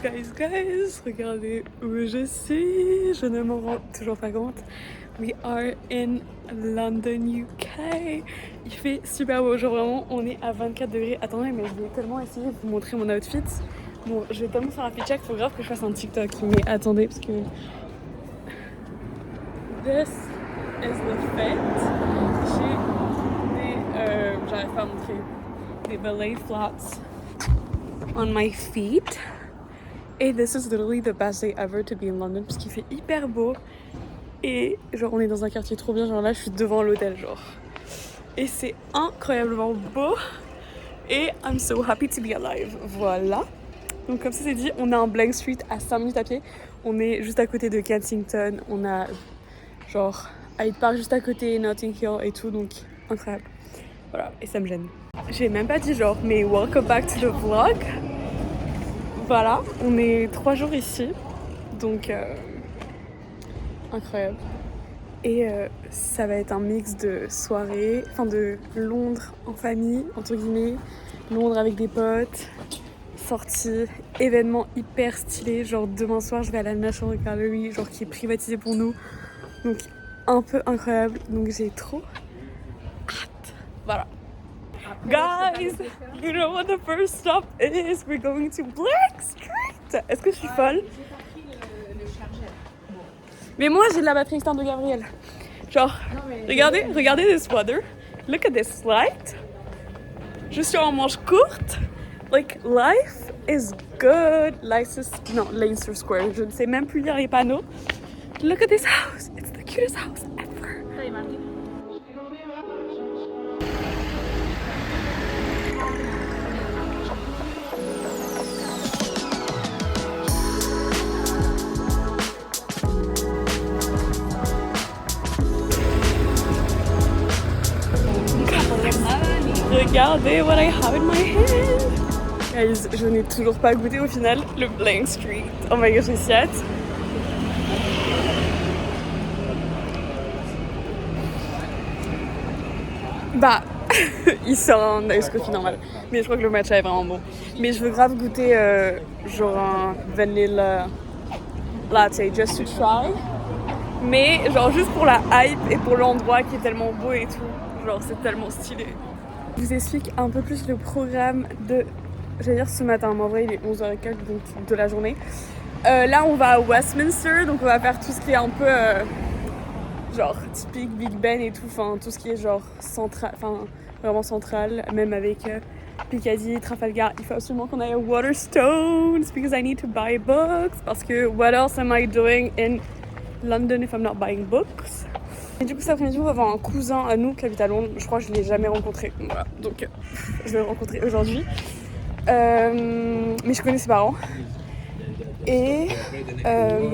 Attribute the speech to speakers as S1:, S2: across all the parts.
S1: Guys, regardez où je suis. Je ne m'en rends toujours pas compte. We are in London, UK. Il fait super beau, genre vraiment, on est à 24 degrés. Attendez, mais je vais tellement essayer de vous montrer mon outfit. Bon, je vais tellement faire un fit check, faut grave que je fasse un TikTok. Mais attendez, parce que... This is the fit. J'ai des... j'arrive pas à montrer. Des ballet flats on my feet. Et this is literally the best day ever to be in London parce qu'il fait hyper beau. Et genre on est dans un quartier trop bien, genre là je suis devant l'hôtel genre. Et c'est incroyablement beau. Et I'm so happy to be alive. Voilà. Donc comme ça c'est dit, on a un Blank Street à 5 minutes à pied. On est juste à côté de Kensington. On a genre Hyde Park juste à côté, Notting Hill et tout. Donc incroyable. Voilà, et ça me gêne. J'ai même pas dit genre, mais welcome back to the vlog. Voilà, on est 3 jours ici, donc incroyable. Et ça va être un mix de soirée, enfin de Londres en famille, entre guillemets, Londres avec des potes, sorties, événements hyper stylés, genre demain soir je vais à la National Gallery, genre qui est privatisée pour nous, donc un peu incroyable, donc j'ai trop hâte. Voilà. Guys, you know what the first stop is? We're going to Blank Street. Est-ce que je suis folle? Mais moi j'ai de la batterie externe de Gabriel. Genre, regardez this weather. Look at this light. Je suis en manche courte. Like, life is good. Leicester Square. Je ne sais même plus lire les panneaux. Look at this house. It's the cutest house ever. Regardez what I have in my hand. Guys, je n'ai toujours pas goûté au final le Blank Street. Oh my gosh, j'ai si hâte. Bah, il sort un ice coffee normal. Mais je crois que le matcha est vraiment bon. Mais je veux grave goûter genre un vanilla latte just to try. Mais genre juste pour la hype et pour l'endroit qui est tellement beau et tout. Genre c'est tellement stylé. Je vous explique un peu plus le programme de... J'allais dire ce matin, mais en vrai il est 11h15 donc de la journée. Là on va à Westminster, donc on va faire tout ce qui est un peu genre typique Big Ben et tout, enfin tout ce qui est genre central, enfin vraiment central, même avec Piccadilly, Trafalgar. Il faut absolument qu'on aille à Waterstones because I need to buy books, parce que what else am I doing in London if I'm not buying books? Et du coup cet après-midi on va voir un cousin à nous qui habite à Londres, je crois que je ne l'ai jamais rencontré, voilà. Donc je vais le rencontrer aujourd'hui. Mais je connais ses parents. Et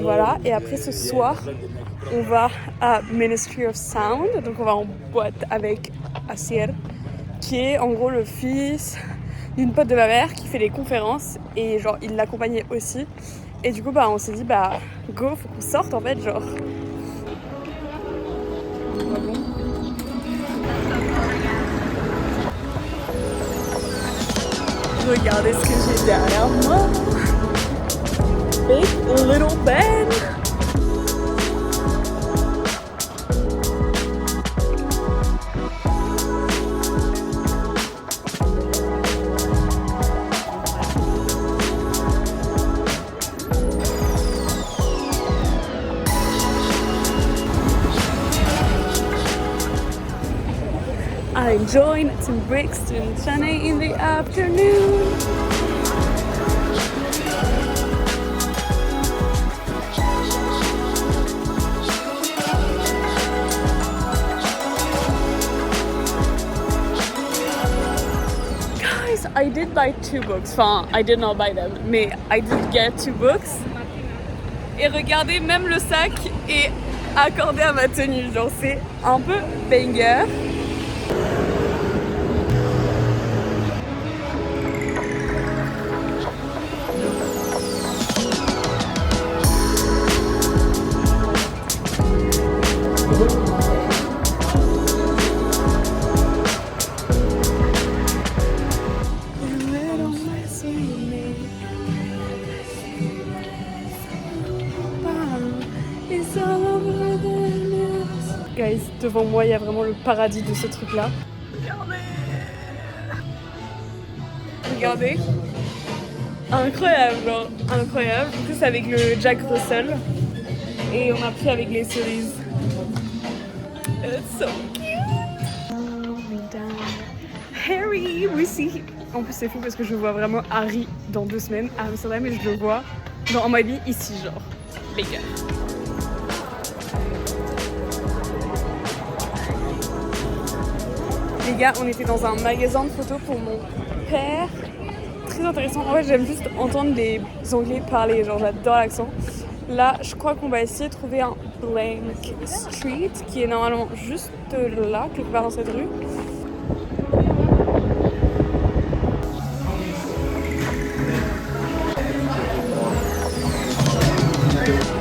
S1: voilà, et après ce soir on va à Ministry of Sound, donc on va en boîte avec Asier, qui est en gros le fils d'une pote de ma mère qui fait des conférences et genre il l'accompagnait aussi. Et du coup bah on s'est dit bah go, faut qu'on sorte en fait genre. Regardez ce que j'ai derrière moi. Big Little Ben. I joined to Brixton, Chennai in the afternoon. Guys, I did buy 2 books. Enfin, I did not buy them, mais I did get 2 books. Et regardez, même le sac est accordé à ma tenue. Genre, c'est un peu banger. devant moi, il y a vraiment le paradis de ce truc-là. Regardez. Incroyable, genre incroyable. Du coup, c'est avec le Jack Russell. Et on a pris avec les cerises. It's so cute. Harry, we see. En plus, c'est fou parce que je vois vraiment Harry dans 2 semaines à Amsterdam et je le vois dans un mois et demi ici, genre. Les gars. Les gars, on était dans un magasin de photos pour mon père. Très intéressant. En fait, j'aime juste entendre les Anglais parler. Genre, j'adore l'accent. Là, je crois qu'on va essayer de trouver un Blank Street qui est normalement juste là, quelque part dans cette rue.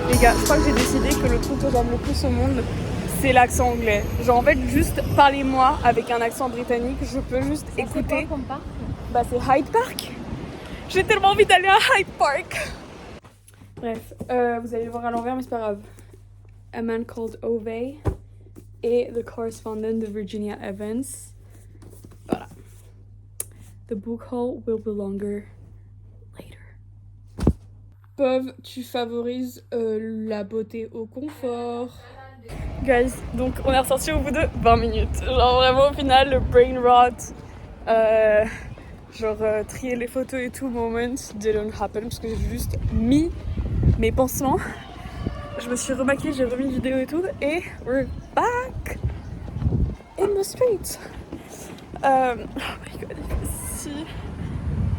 S1: Les gars, je crois que j'ai décidé que le truc que j'aime le plus au monde, c'est l'accent anglais. Genre en fait, juste parlez-moi avec un accent britannique, je peux juste écouter.
S2: C'est quoi comme parc ?
S1: Bah c'est Hyde Park. J'ai tellement envie d'aller à Hyde Park. Bref, vous allez le voir à l'envers, mais c'est pas grave. A Man Called Ove et The Correspondent de Virginia Evans. Voilà. The book haul will be longer later. Pauve, tu favorises la beauté au confort. Guys, donc on est ressorti au bout de 20 minutes. Genre vraiment au final, le brain rot, trier les photos et tout, moment didn't happen parce que j'ai juste mis mes pansements. Je me suis remaquillée, j'ai remis une vidéo et tout et we're back in the street. Oh my god, il fait si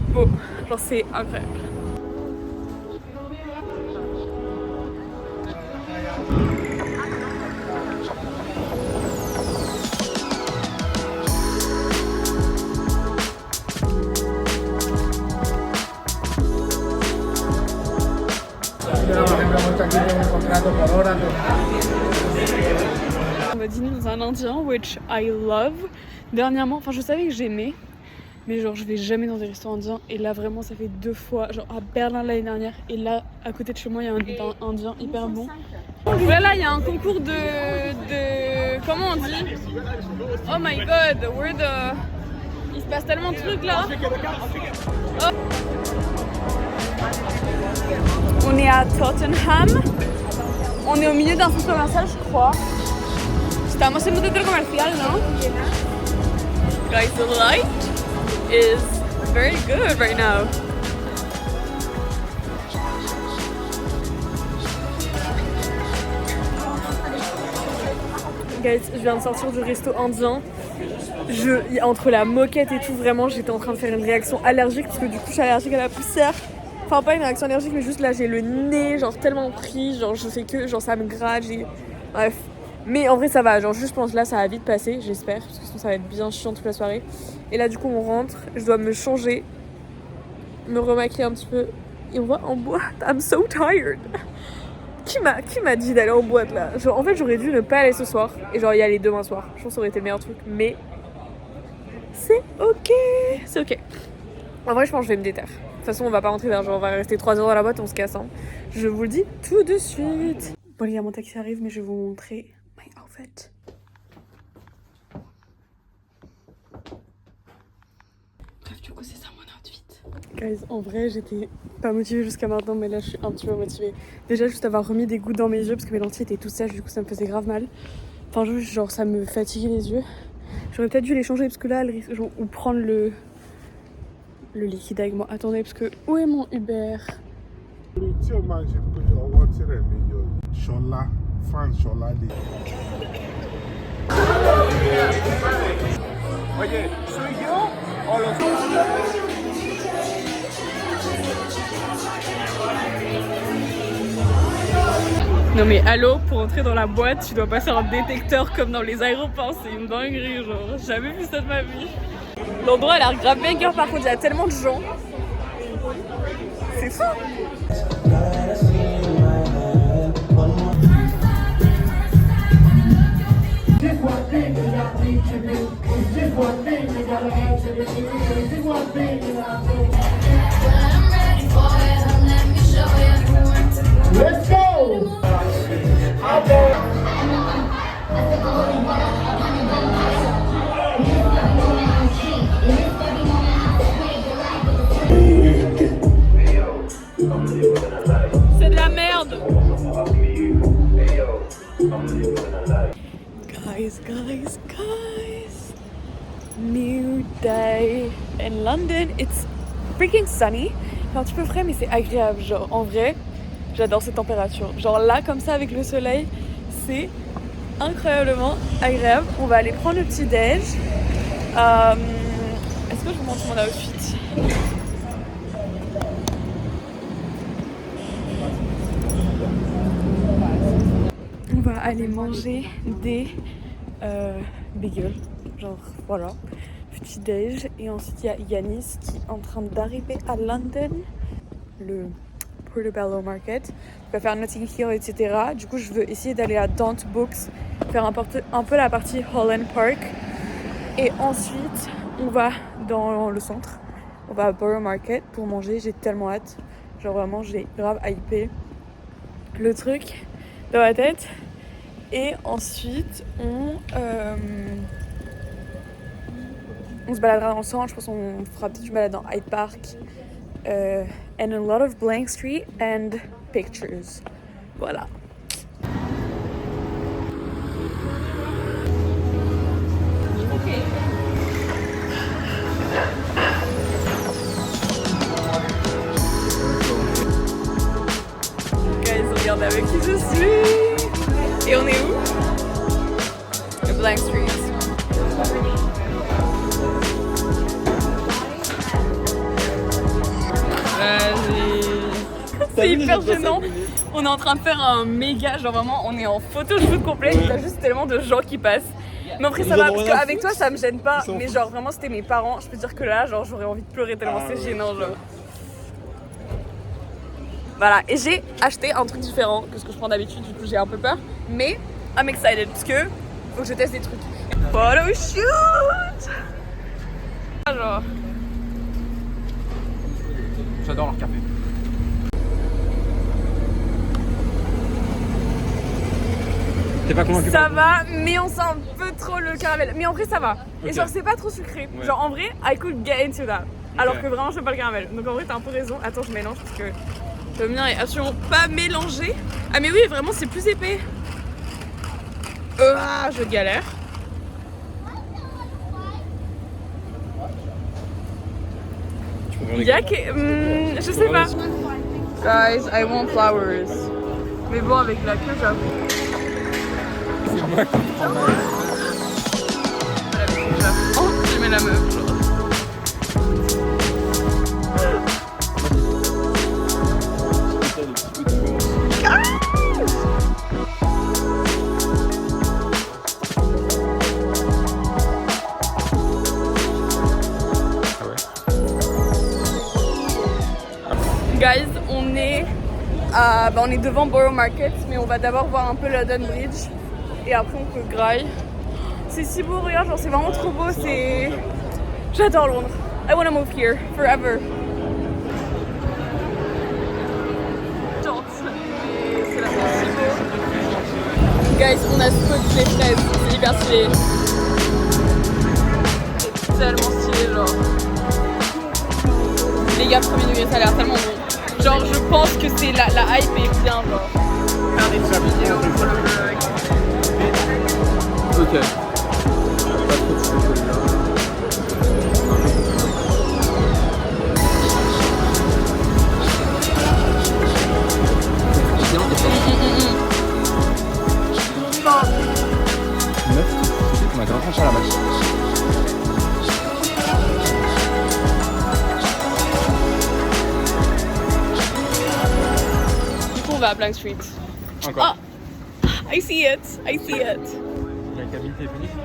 S1: beau, genre c'est incroyable. On va dîner dans un indien, which I love. Dernièrement, enfin je savais que j'aimais, mais genre je vais jamais dans des restaurants indiens. Et là vraiment ça fait 2 fois, genre à Berlin l'année dernière. Et là à côté de chez moi il y a un indien hyper bon. Donc là il y a un concours de... Comment on dit? Oh my god, il se passe tellement de trucs là. Oh. On est à Tottenham. On est au milieu d'un centre commercial, je crois. Estamos en un centre comercial, non? Guys, the light is very good right now. Guys, je viens de sortir du resto indien. Entre la moquette et tout, vraiment, j'étais en train de faire une réaction allergique parce que du coup, je suis allergique à la poussière. Enfin, pas une réaction allergique, mais juste là, j'ai le nez, genre, tellement pris, genre, je fais que, genre, ça me gratte, bref. Mais en vrai, ça va, genre, juste, je pense, là, ça va vite passer, j'espère, parce que sinon, ça va être bien chiant toute la soirée. Et là, du coup, on rentre, je dois me changer, me remaquiller un petit peu, et on va en boîte. I'm so tired. Qui m'a dit d'aller en boîte, là? Genre, en fait, j'aurais dû ne pas aller ce soir, et genre, y aller demain soir. Je pense que ça aurait été le meilleur truc, mais c'est ok. C'est ok. En vrai, je pense que je vais me déterre. De toute façon, on va pas rentrer vers genre, on va rester 3 heures dans la boîte, on se casse. Hein. Je vous le dis tout de suite. Bon, les gars, mon taxi arrive, mais je vais vous montrer my outfit. Bref, du coup, c'est ça mon outfit. Guys, en vrai, j'étais pas motivée jusqu'à maintenant, mais là, je suis un petit peu motivée. Déjà, juste avoir remis des gouttes dans mes yeux, parce que mes lentilles étaient tout sèches, du coup, ça me faisait grave mal. Enfin, juste, genre, ça me fatiguait les yeux. J'aurais peut-être dû les changer, parce que là, genre, ou prendre le liquide avec moi. Attendez, parce que où est mon Uber? Non mais allô, pour entrer dans la boîte, tu dois passer un détecteur comme dans les aéroports, c'est une dinguerie, genre, j'ai jamais vu ça de ma vie. L'endroit a l'air grave banger, par contre il y a tellement de gens. C'est fou. Let's go! Guys. New day in London. It's freaking sunny. C'est un petit peu frais, mais c'est agréable. Genre, en vrai, j'adore cette température. Genre là, comme ça, avec le soleil, c'est incroyablement agréable. On va aller prendre le petit déj. Est-ce que je vous montre mon outfit? On va aller manger des bagels. Genre voilà, petit déj. Et ensuite il y a Yanis qui est en train d'arriver à London, le Portobello Market. On va faire Notting Hill, etc. Du coup je veux essayer d'aller à Daunt Books, faire un peu la partie Holland Park. Et ensuite on va dans le centre, on va à Borough Market pour manger. J'ai tellement hâte, genre vraiment j'ai grave hypé le truc dans la tête. Et ensuite on se baladera dans le centre. Je pense qu'on fera peut-être une balade dans Hyde Park, and a lot of Blank Street and pictures. Voilà. Guys, regardez avec qui je suis. Et on est où? A Blank Street. C'est hyper gênant. On est en train de faire un méga, genre vraiment, on est en photoshoot complet. Il y a juste tellement de gens qui passent. Mais après ça va, parce qu'avec toi ça me gêne pas. Mais genre vraiment c'était mes parents. Je peux dire que là, genre j'aurais envie de pleurer tellement c'est gênant, genre. Voilà, et j'ai acheté un truc différent que ce que je prends d'habitude, du coup j'ai un peu peur. Mais I'm excited parce que faut que je teste des trucs. Photoshoot. Genre.
S2: J'adore leur café. T'es pas convaincu?
S1: Ça va, mais on sent un peu trop le caramel. Mais en vrai ça va. Et genre c'est pas trop sucré. Ouais. Genre en vrai, I could get into that. Alors que vraiment je veux pas le caramel. Donc en vrai t'as un peu raison. Attends, je mélange parce que le mien est absolument pas mélangé. Ah mais oui, vraiment c'est plus épais. Je galère. Y'a que... je sais pas. Guys, I want flowers. Mais bon, avec la queue, j'avoue.
S2: C'est moi qui prends mal.
S1: Oh, j'ai mis la meuf, genre. Guys, on est devant Borough Market, mais on va d'abord voir un peu London Bridge et après on peut graille. C'est si beau, regarde, genre c'est vraiment trop beau, c'est... J'adore Londres. I wanna move here forever. C'est la si beau. Guys, on a spot les fraises, c'est hyper stylé. C'est tellement stylé, genre. Les gars, premier degré, ça a l'air tellement bon. Genre, je pense que c'est la hype est bien, genre. Faire des petites vidéos.
S2: Ok. Pas trop de chocolat. C'est bien, on a grave franchi à la vache.
S1: On va à Blank Street.
S2: Encore.
S1: Ah, I see it.
S2: La cabine téléphonique.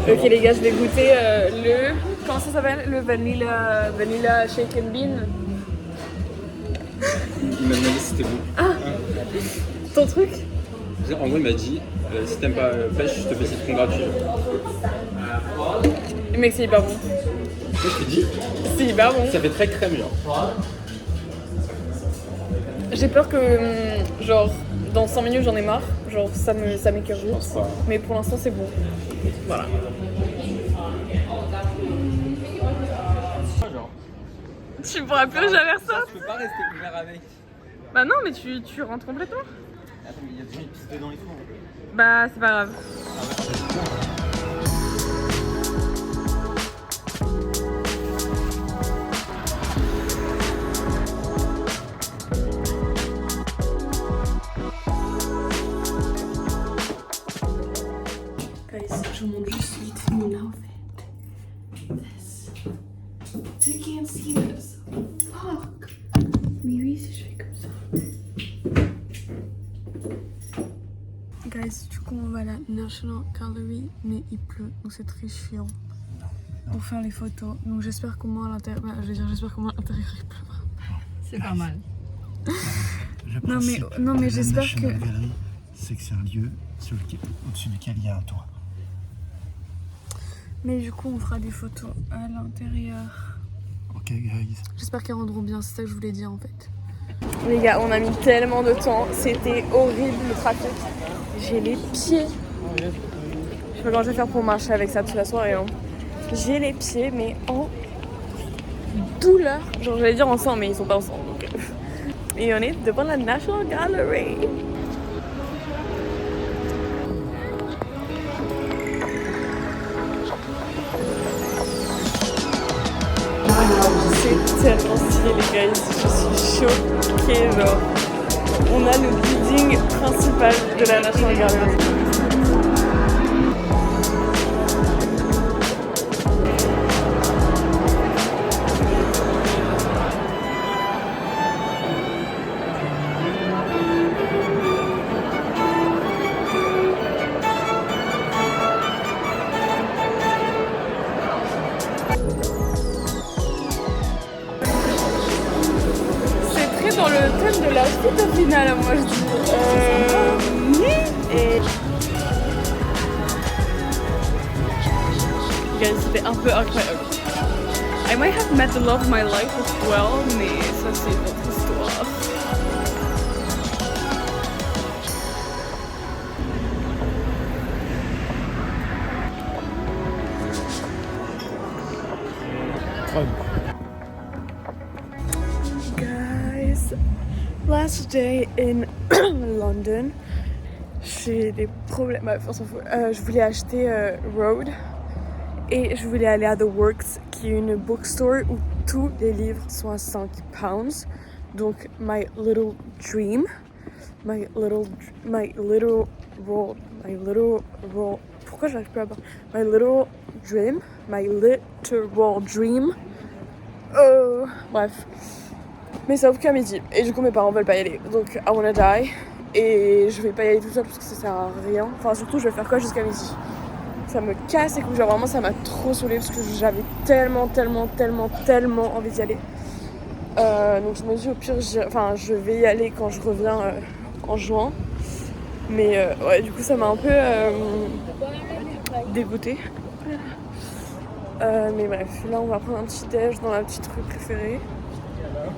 S1: Ok les gars, je vais goûter le... Comment ça s'appelle? Le vanilla shake and bean.
S2: Il m'a demandé si c'était bon.
S1: Ah, ton truc?
S2: En gros, il m'a dit si t'aimes pas pêche, je te fais citron gratuit.
S1: Mec, c'est hyper bon.
S2: Moi, je t'ai dit.
S1: C'est hyper bon.
S2: Ça fait très crème, genre.
S1: J'ai peur que, genre, dans 100 minutes, j'en ai marre. Genre, ça m'écoeure vite. Mais pour l'instant, c'est bon. Voilà.
S2: Genre.
S1: Tu pourras plus jamais faire ça?
S2: Je peux pas rester ouvert avec.
S1: Bah non, mais tu rentres complètement.
S3: Attends, mais il y a déjà une piste dedans et tout.
S1: Bah c'est pas grave. Guys, je vous montre juste vite fait mon outfit. This. You can't see this. Fuck. Mais oui, si je fais comme ça. Guys, du coup on va à la National Gallery, mais il pleut, donc c'est très chiant pour faire les photos. Donc j'espère qu'au moins à l'intérieur, j'espère qu'au moins à l'intérieur il pleuvra.
S4: C'est pas mal.
S1: Non mais j'espère que...
S5: La galerie, c'est que c'est un lieu au-dessus duquel il y a un toit.
S1: Mais du coup on fera des photos à l'intérieur.
S5: Ok guys.
S1: J'espère qu'elles rendront bien, c'est ça que je voulais dire en fait. Les gars, on a mis tellement de temps, c'était horrible le trafic. J'ai les pieds. Je sais pas comment je vais faire pour marcher avec ça toute la soirée. Hein. J'ai les pieds, mais en douleur. Genre, j'allais dire ensemble, mais ils sont pas ensemble. Donc... Et on est devant la National Gallery. C'est tellement stylé, les gars. Je suis choquée, genre. On a le building principal de la National Gallery. Dans le thème de la suite au final, moi je dis. Et. Guys, c'était un peu incroyable. I might have met the love of my life as well, mais ça c'est notre histoire. Last day in London. J'ai des problèmes. Bah, on s'en fout. Je voulais acheter Road et je voulais aller à The Works, qui est une bookstore où tous les livres sont à 5 pounds. Donc, my little dream. Pourquoi j'arrive plus à parler? My literal dream. Bref. Mais ça ouvre qu'à midi et du coup mes parents veulent pas y aller, donc I wanna die et je vais pas y aller tout seul parce que ça sert à rien. Enfin surtout je vais faire quoi jusqu'à midi? Ça me casse les couilles, genre vraiment ça m'a trop saoulée parce que j'avais tellement envie d'y aller. Donc je me dis au pire je vais y aller quand je reviens en juin. Mais ouais du coup ça m'a un peu dégoûtée. Mais bref, là on va prendre un petit déj dans la petite rue préférée.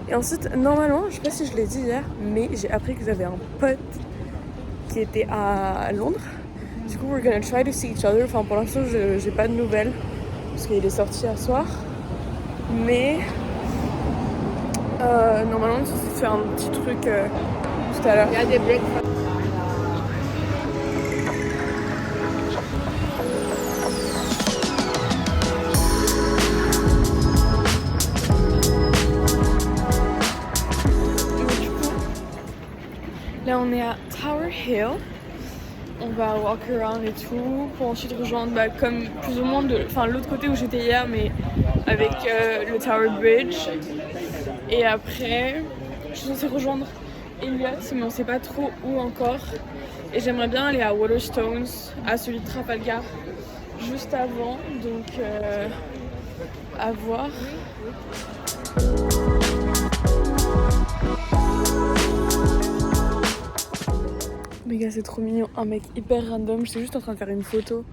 S1: Et ensuite, normalement, je sais pas si je l'ai dit hier, mais j'ai appris que j'avais un pote qui était à Londres. Du coup, we're gonna try to see each other. Enfin, pour l'instant, j'ai pas de nouvelles parce qu'il est sorti à soir. Mais normalement, on s'est fait un petit truc tout à l'heure.
S4: Il y a des breakfasts.
S1: Là on est à Tower Hill, on va walk around et tout pour ensuite rejoindre comme plus ou moins l'autre côté où j'étais hier mais avec le Tower Bridge. Et après je suis censée rejoindre Elliot mais on sait pas trop où encore. Et j'aimerais bien aller à Waterstones, à celui de Trafalgar juste avant, donc à voir. Les gars, c'est trop mignon, un mec hyper random. J'étais juste en train de faire une photo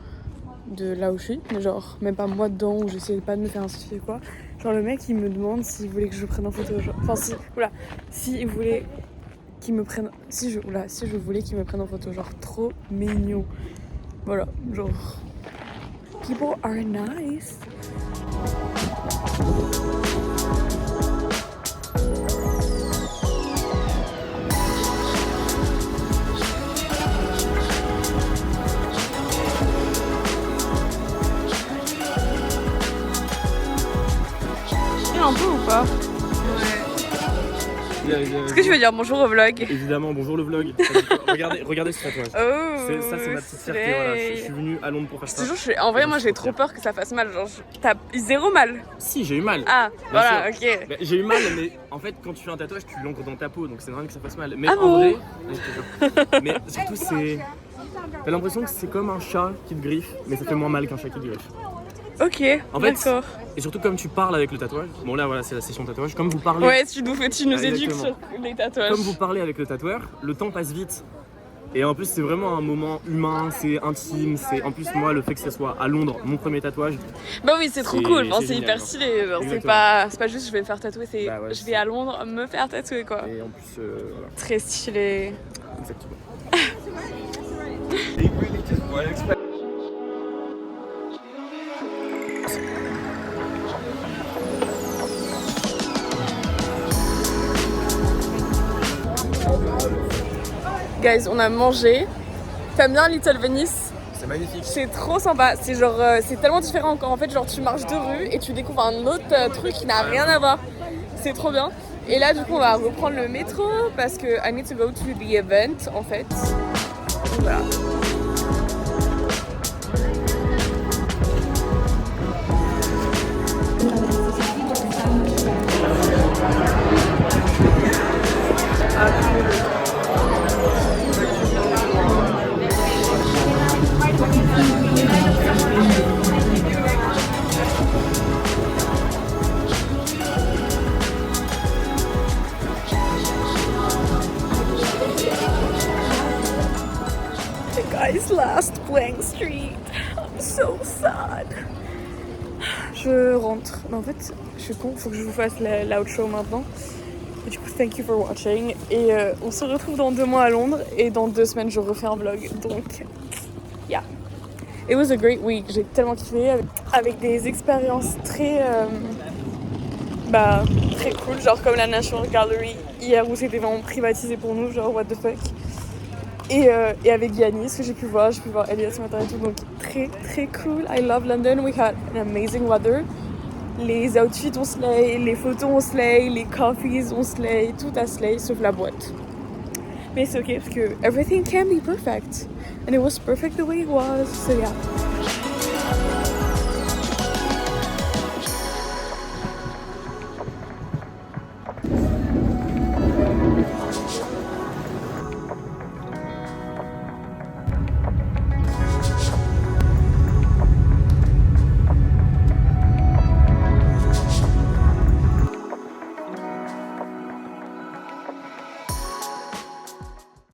S1: de là où je suis, mais genre même pas moi dedans, où j'essayais pas de me faire un selfie quoi. Genre le mec il me demande s'il voulait que je prenne en photo, genre, enfin s'il voulait qu'il me prenne, si je voulais qu'il me prenne en photo, genre trop mignon. Voilà, genre people are nice. un peu ou pas? Est-ce que tu veux dire bonjour au vlog?
S4: Évidemment, bonjour le vlog. regardez ce tatouage.
S1: Oh,
S4: Ça, c'est ma petite fierté. Voilà. Je suis venu à Londres pour faire ça.
S1: En vrai, moi j'ai trop peur que ça fasse mal. Genre, t'as zéro mal.
S4: Si, j'ai eu mal.
S1: Ah,
S4: Bien
S1: voilà,
S4: sûr.
S1: ok.
S4: Bah, j'ai eu mal, mais en fait, quand tu fais un tatouage, tu l'ancres dans ta peau, donc c'est normal que ça fasse mal. Mais
S1: Ah
S4: en
S1: bon?
S4: vrai, mais surtout, c'est. T'as l'impression que c'est comme un chat qui te griffe, mais ça fait moins mal qu'un chat qui te griffe.
S1: Ok,
S4: En fait,
S1: d'accord.
S4: et surtout, comme tu parles avec le tatouage, bon là, voilà, c'est la session tatouage. Comme vous parlez.
S1: Ouais, tu nous éduques
S4: Exactement.
S1: sur les tatouages.
S4: Comme vous parlez avec le tatoueur, le temps passe vite. Et en plus, c'est vraiment un moment humain, c'est intime. En plus, moi, le fait que ce soit à Londres, mon premier tatouage.
S1: Bah oui, c'est trop
S4: C'est-
S1: cool. Enfin,
S4: c'est
S1: c'est
S4: génial,
S1: hyper
S4: genre.
S1: stylé. Genre,
S4: Exactement.
S1: c'est pas juste je vais me faire tatouer, c'est
S4: Bah ouais,
S1: je vais à Londres me faire tatouer quoi.
S4: Et en plus, voilà,
S1: Très stylé.
S4: exactement.
S1: Guys, on a mangé. T'aimes bien Little Venice?
S4: C'est magnifique.
S1: C'est trop sympa. C'est genre, c'est tellement différent encore. En fait, genre, tu marches 2 rues et tu découvres un autre truc qui n'a rien à voir. C'est trop bien. Et là, du coup, on va reprendre le métro parce que I need to go to the event en fait. Donc, voilà. The guys last Blank Street. I'm so sad. Je rentre. Mais en fait, je suis con, faut que je vous fasse l'outro maintenant. Et du coup, thank you for watching. Et on se retrouve dans 2 mois à Londres. Et dans 2 semaines, je refais un vlog. Donc, yeah. It was a great week. J'ai tellement kiffé avec des expériences très cool. Genre comme la National Gallery hier où c'était vraiment privatisé pour nous. Genre, what the fuck. Et avec Yanis que j'ai pu voir Elliot ce matin et tout, donc très très cool. I love London, we had an amazing weather. Les outfits on slay, les photos on slay, les coffees on slay, tout a slay sauf la boîte. Mais c'est ok parce que everything can be perfect and it was perfect the way it was, so yeah.